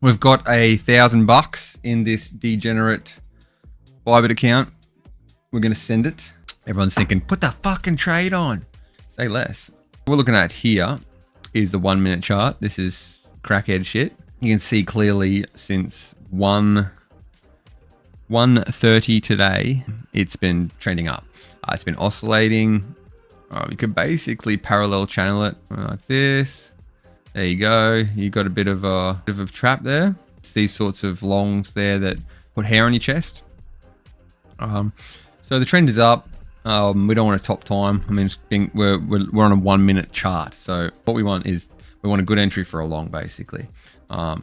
We've got $1,000 in this degenerate Bybit account. We're going to send it. Everyone's thinking, put the fucking trade on. Say less. What we're looking at here is the 1 minute chart. This is crackhead shit. You can see clearly since 1:30 today, it's been trending up. It's been oscillating. You could basically parallel channel it like this. There you go. You got a bit of a trap there. It's these sorts of longs there that put hair on your chest. So the trend is up. We don't want to top time. I mean, we're on a 1 minute chart. So what we want is we want a good entry for a long, basically. That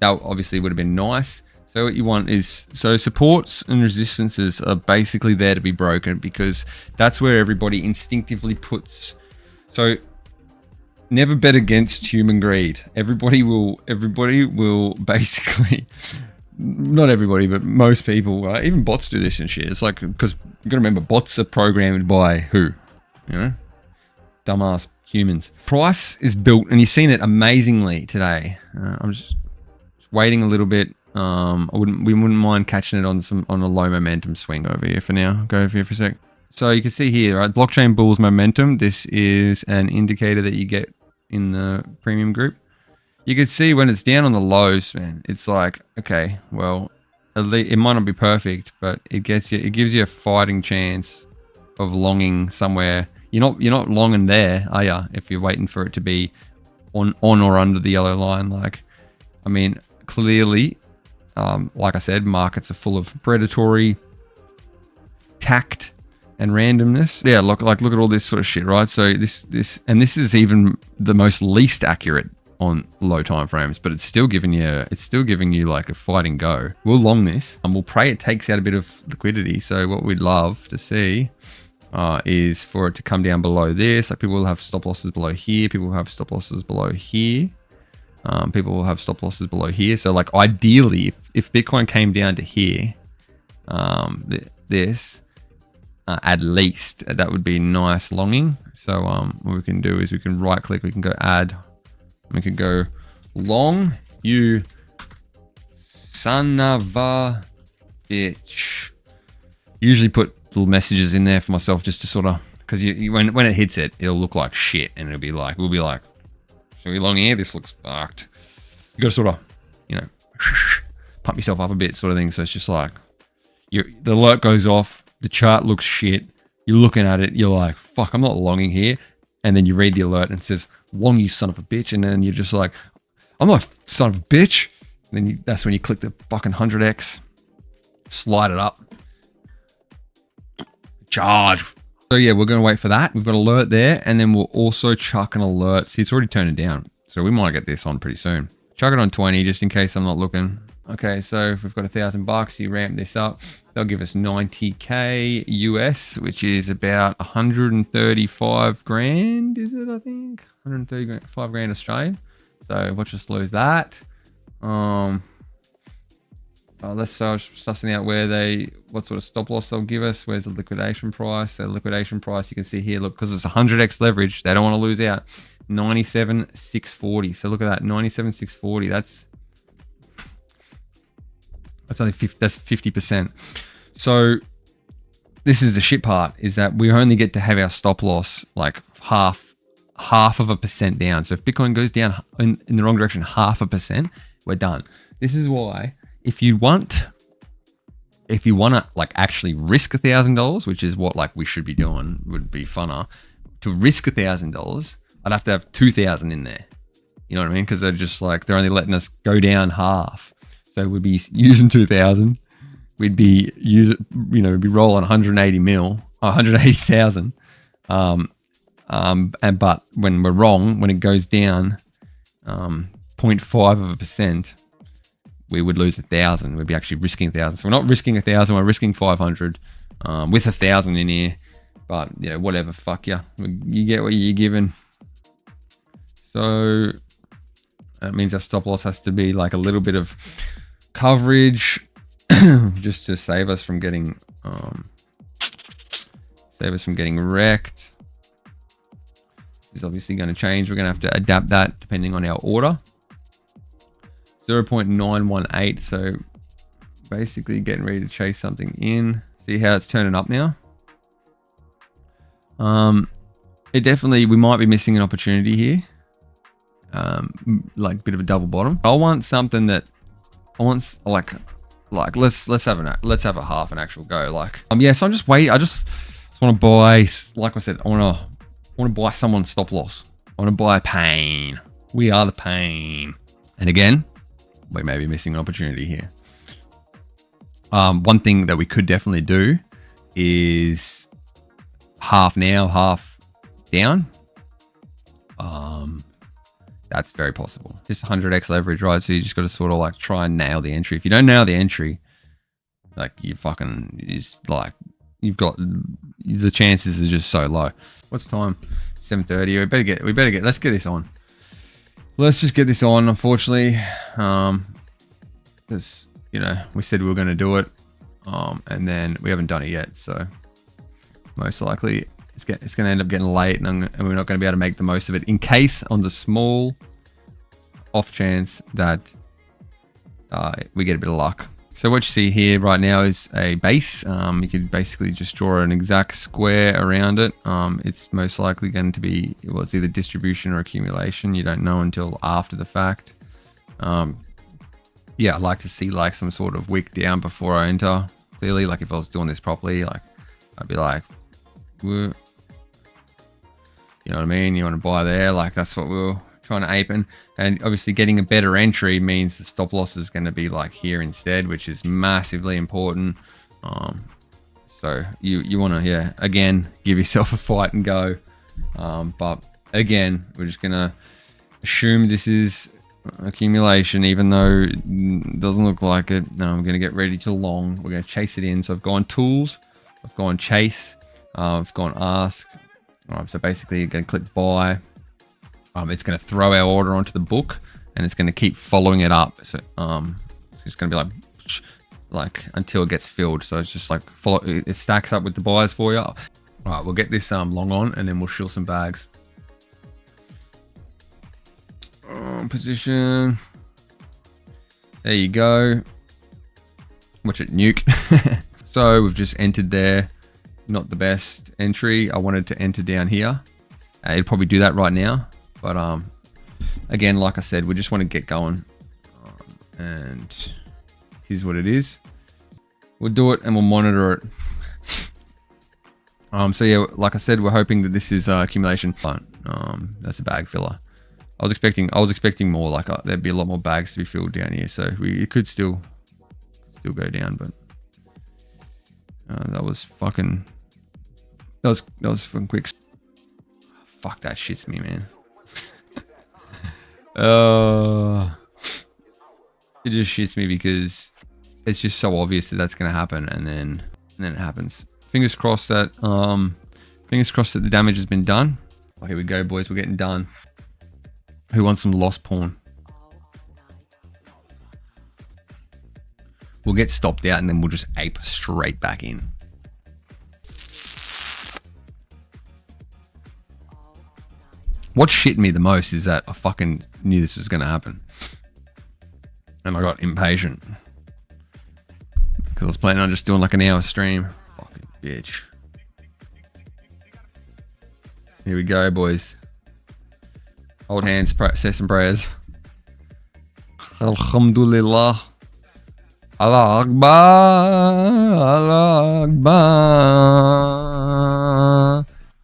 obviously would have been nice. So what you want is, so supports and resistances are basically there to be broken, because that's where everybody instinctively puts. So never bet against human greed. Everybody will basically, not everybody, but most people, right? Even bots do this and shit. It's like, because you gotta remember, bots are programmed by who? You know? Dumbass humans. Price is built, and you've seen it amazingly today. I'm just waiting a little bit. We wouldn't mind catching it on a low momentum swing over here for now. Go over here for a sec. So you can see here, right? Blockchain bulls momentum. This is an indicator that you get in the premium group. You can see when it's down on the lows, man, it's like, okay, well, at least it might not be perfect, but it gives you a fighting chance of longing somewhere. You're not longing there, are you? If you're waiting for it to be on or under the yellow line. Like, I mean, clearly, like I said, markets are full of predatory tact and randomness. Yeah, look at all this sort of shit, right? So this is even the most least accurate on low time frames, but it's still giving you like a fighting go. We'll long this, and we'll pray it takes out a bit of liquidity. So what we'd love to see is for it to come down below this. Like, people will have stop losses below here. People will have stop losses below here. People will have stop losses below here. So like, ideally, if Bitcoin came down to here, at least that would be nice longing. So what we can do is we can right click, we can go add, we can go long, you son of a bitch. Usually put little messages in there for myself just to sort of, because when it hits it, it'll look like shit, and we'll be like, should we long here? This looks fucked. You got to sort of, pump yourself up a bit, sort of thing. So it's just like, the alert goes off, the chart looks shit, you're looking at it, you're like, fuck, I'm not longing here. And then you read the alert and it says, long, you son of a bitch. And then you're just like, I'm not a son of a bitch. And then that's when you click the fucking 100x, slide it up, charge. So yeah, we're going to wait for that. We've got alert there, and then we'll also chuck an alert. See, it's already turning down, so we might get this on pretty soon. Chuck it on 20 just in case I'm not looking. Okay, so if we've got $1,000, you ramp this up, they'll give us 90k US, which is about 135 grand, is it? I think 135 grand Australian. So let's just lose that. Let's start sussing out what sort of stop loss they'll give us. Where's the liquidation price? So liquidation price, you can see here, look, because it's 100x leverage, they don't want to lose out. 97,640. So look at that, 97,640. That's only 50, that's 50%. So this is the shit part, is that we only get to have our stop loss like half of a percent down. So if Bitcoin goes down in the wrong direction, 0.5%, we're done. This is why, if you want to like actually risk $1,000, which is what like we should be doing, would be funner to risk $1,000. I'd have to have 2,000 in there. You know what I mean? Because they're just like, they're only letting us go down half. So we'd be using 2,000. We'd be we'd be rolling 180,000. But when we're wrong, when it goes down 0.5%, we would lose 1,000. We'd be actually risking 1,000. So we're not risking 1,000. We're risking 500 with 1,000 in here. But whatever. Fuck ya. You get what you're given. So that means our stop loss has to be like a little bit of coverage, just to save us from getting wrecked. This is obviously going to change. We're going to have to adapt that depending on our order. 0.918. So basically getting ready to chase something in. See how it's turning up now. It definitely, we might be missing an opportunity here. Like a bit of a double bottom. I want something that I want, like let's have a half an actual go. Like yeah, so I'm just waiting. I just want to buy, like I said, I want to buy someone's stop loss. I want to buy pain. We are the pain. And again, we may be missing an opportunity here. One thing that we could definitely do is half now, half down. That's very possible. Just 100x leverage, right? So you just got to sort of like try and nail the entry. If you don't nail the entry, like you've got, the chances are just so low. What's time? 7:30. Let's get this on. Let's just get this on, unfortunately. Because, you know, we said we were going to do it. And then we haven't done it yet. So most likely it's going to end up getting late, and we're not going to be able to make the most of it, in case on the small off chance that we get a bit of luck. So what you see here right now is a base. You could basically just draw an exact square around it. It's most likely going to be, well, it's either distribution or accumulation. You don't know until after the fact. Yeah, I'd like to see like some sort of wick down before I enter. Clearly, like if I was doing this properly, like I'd be like, whoa. You know what I mean? You want to buy there, like that's what we're trying to ape in. And obviously getting a better entry means the stop loss is going to be like here instead, which is massively important. So you want to, yeah, again, give yourself a fight and go. But again, we're just going to assume this is accumulation, even though it doesn't look like it. No, I'm going to get ready to long. We're going to chase it in. So I've gone tools, I've gone chase, I've gone ask. So basically you're going to click buy. It's going to throw our order onto the book, and it's going to keep following it up. So it's just going to be like until it gets filled. So it's just like it stacks up with the buyers for you. All right, we'll get this long on, and then we'll shill some bags. Position. There you go. Watch it nuke. So we've just entered there. Not the best entry. I wanted to enter down here. It'd probably do that right now, but again, like I said, we just want to get going. And here's what it is. We'll do it and we'll monitor it. So yeah, like I said, we're hoping that this is accumulation. That's a bag filler. I was expecting more. Like there'd be a lot more bags to be filled down here, so it could still go down, but that was fucking quick. Fuck, that shits me, man. It just shits me because it's just so obvious that that's gonna happen, and then it happens. Fingers crossed that the damage has been done. Oh, here we go, boys. We're getting done. Who wants some lost porn? We'll get stopped out and then we'll just ape straight back in. What shit me the most is that I fucking knew this was going to happen. And I got impatient. Because I was planning on just doing like an hour stream. Fucking bitch. Here we go, boys. Hold hands, say some prayers. Alhamdulillah. Allah Akbar. Allah Akbar.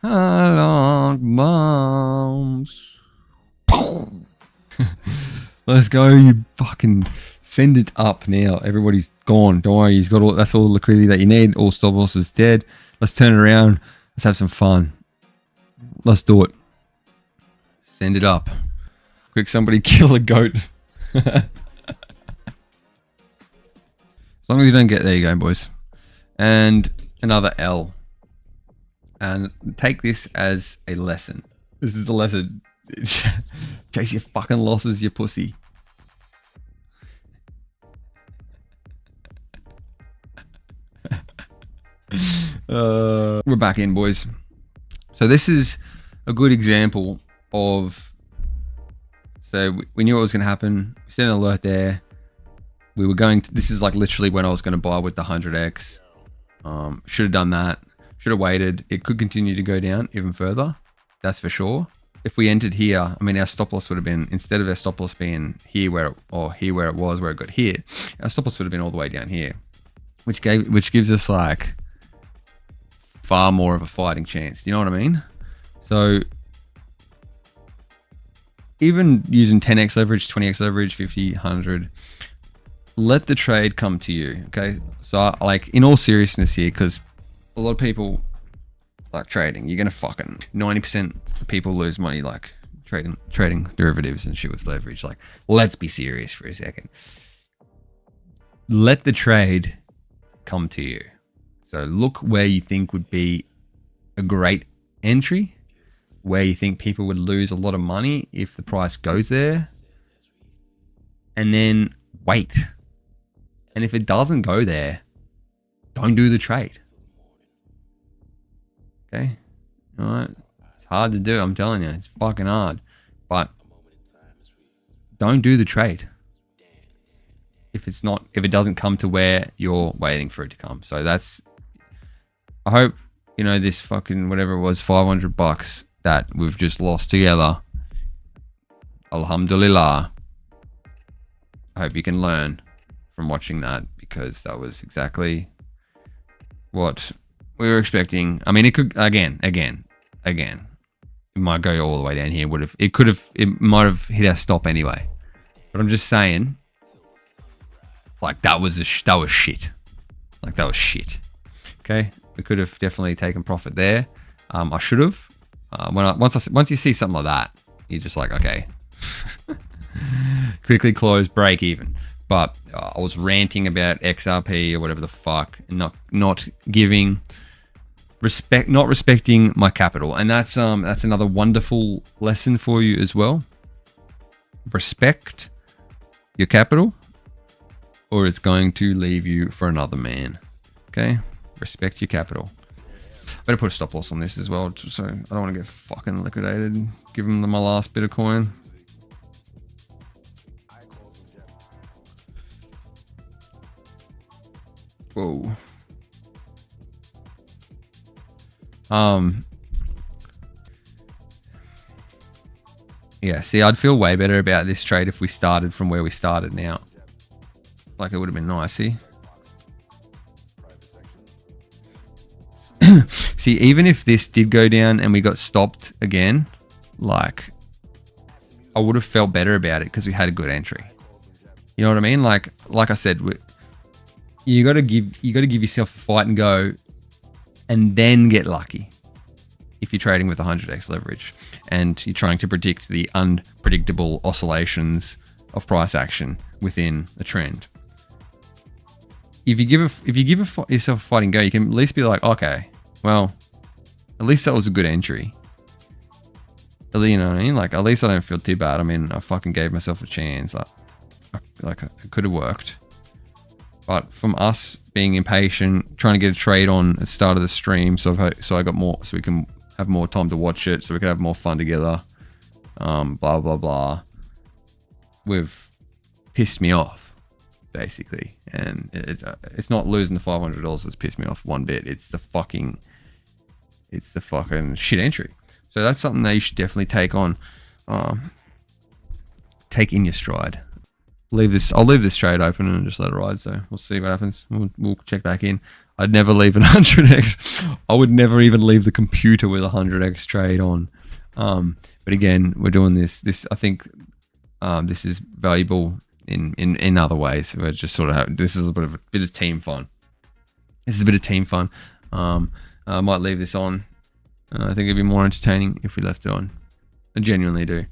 Allah Akbar. Let's go, you fucking send it up now. Everybody's gone. Don't worry, he's got all, that's all the liquidity that you need. All stop loss is dead. Let's turn it around. Let's have some fun. Let's do it. Send it up. Quick, somebody kill a goat. As long as you don't get, there you go, boys. And another L. And take this as a lesson. This is the lesson. Chase your fucking losses, you pussy. We're back in, boys. So this is a good example of So we knew what was going to happen. We set an alert there. We were going to, this is like literally when I was going to buy with the 100x. Should have done that. Should have waited. It could continue to go down even further. That's for sure. If we entered here, I mean, our stop loss would have been, instead of our stop loss being here where it was, where it got hit, our stop loss would have been all the way down here, which gives us like far more of a fighting chance. Do you know what I mean? So even using 10x leverage, 20x leverage, 50, 100, let the trade come to you. Okay. So like in all seriousness here, because a lot of people like trading, you're going to fucking 90% of people lose money like trading derivatives and shit with leverage. Like, let's be serious for a second. Let the trade come to you. So look where you think would be a great entry, where you think people would lose a lot of money if the price goes there, and then wait. And if it doesn't go there, don't do the trade. Okay? All right? It's hard to do, I'm telling you. It's fucking hard. But don't do the trade if it doesn't come to where you're waiting for it to come. So that's, I hope, you know, this fucking whatever it was, $500 that we've just lost together. Alhamdulillah. I hope you can learn from watching that, because that was exactly what we were expecting. I mean, it could again. It might go all the way down here. It might have hit our stop anyway. But I'm just saying, like that was shit. Like that was shit. Okay, we could have definitely taken profit there. I should have. Once you see something like that, you're just like, okay, quickly close, break even. But I was ranting about XRP or whatever the fuck, and not giving respect, not respecting my capital, and that's another wonderful lesson for you as well. Respect your capital, or it's going to leave you for another man. Okay, respect your capital. Better put a stop loss on this as well, so I don't want to get fucking liquidated. Give them my last bit of coin. Whoa. Yeah, see, I'd feel way better about this trade if we started from where we started now. Like, it would have been nice, see? See, even if this did go down and we got stopped again, like, I would have felt better about it because we had a good entry. You know what I mean? Like I said, you got to give yourself a fight and go, and then get lucky. If you're trading with 100x leverage and you're trying to predict the unpredictable oscillations of price action within a trend, if you give yourself a fighting go, you can at least be like, okay, well, at least that was a good entry. You know what I mean? Like, at least I don't feel too bad. I mean, I fucking gave myself a chance. Like it could have worked. But from us being impatient, trying to get a trade on at the start of the stream, so I got more, so we can have more time to watch it, so we can have more fun together. Blah blah blah. We've pissed me off, basically, and it's not losing the $500 that's pissed me off one bit. It's the fucking shit entry. So that's something that you should definitely take on, take in your stride. I'll leave this trade open and just let it ride. So we'll see what happens. We'll check back in. I'd never leave an 100x. I would never even leave the computer with a 100x trade on. But again, we're doing this. I think this is valuable in other ways. We're just sort of this is a bit of team fun. This is a bit of team fun. I might leave this on. I think it'd be more entertaining if we left it on. I genuinely do.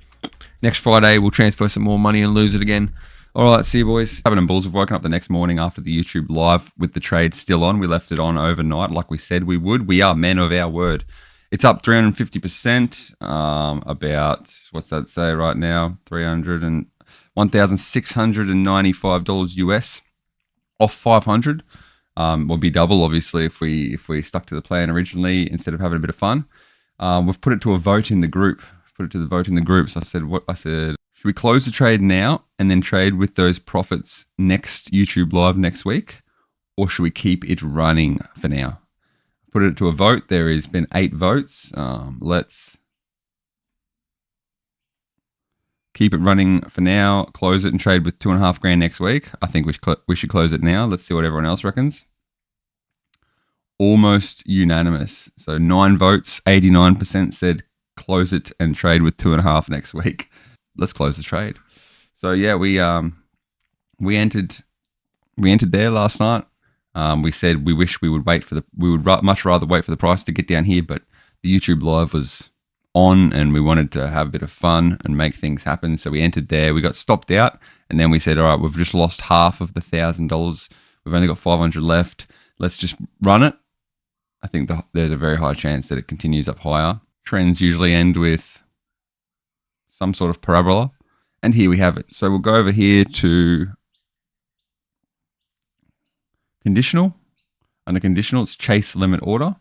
Next Friday, we'll transfer some more money and lose it again. All right, see you boys. Happening Bulls, we've woken up the next morning after the YouTube live with the trade still on. We left it on overnight like we said we would. We are men of our word. It's up 350%, about, what's that say right now? $1,695 US off 500. Will be double, obviously, if we stuck to the plan originally instead of having a bit of fun. We've put it to a vote in the group. So I said, Should we close the trade now and then trade with those profits next YouTube live next week? Or should we keep it running for now? Put it to a vote. There has been 8 votes. Let's keep it running for now. Close it and trade with $2.5 grand next week. I think we should close it now. Let's see what everyone else reckons. Almost unanimous. So 9 votes, 89% said close it and trade with 2.5 next week. Let's close the trade. So yeah, we entered there last night. We said we wish we would much rather wait for the price to get down here, but the YouTube live was on and we wanted to have a bit of fun and make things happen. So we entered there. We got stopped out, and then we said, all right, we've just lost half of the $1,000. We've only got 500 left. Let's just run it. I think there's a very high chance that it continues up higher. Trends usually end with some sort of parabola. And here we have it. So we'll go over here to conditional. Under conditional, it's chase limit order.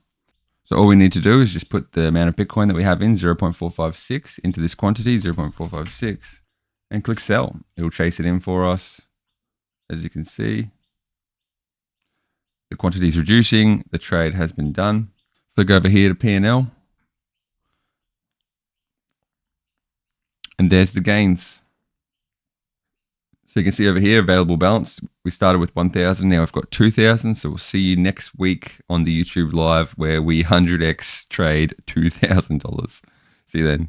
So all we need to do is just put the amount of Bitcoin that we have in, 0.456, into this quantity, 0.456, and click sell. It'll chase it in for us. As you can see, the quantity is reducing. The trade has been done. Click over here to P&L. And there's the gains. So you can see over here, available balance. We started with 1,000. Now we've got 2,000. So we'll see you next week on the YouTube live where we 100x trade $2,000. See you then.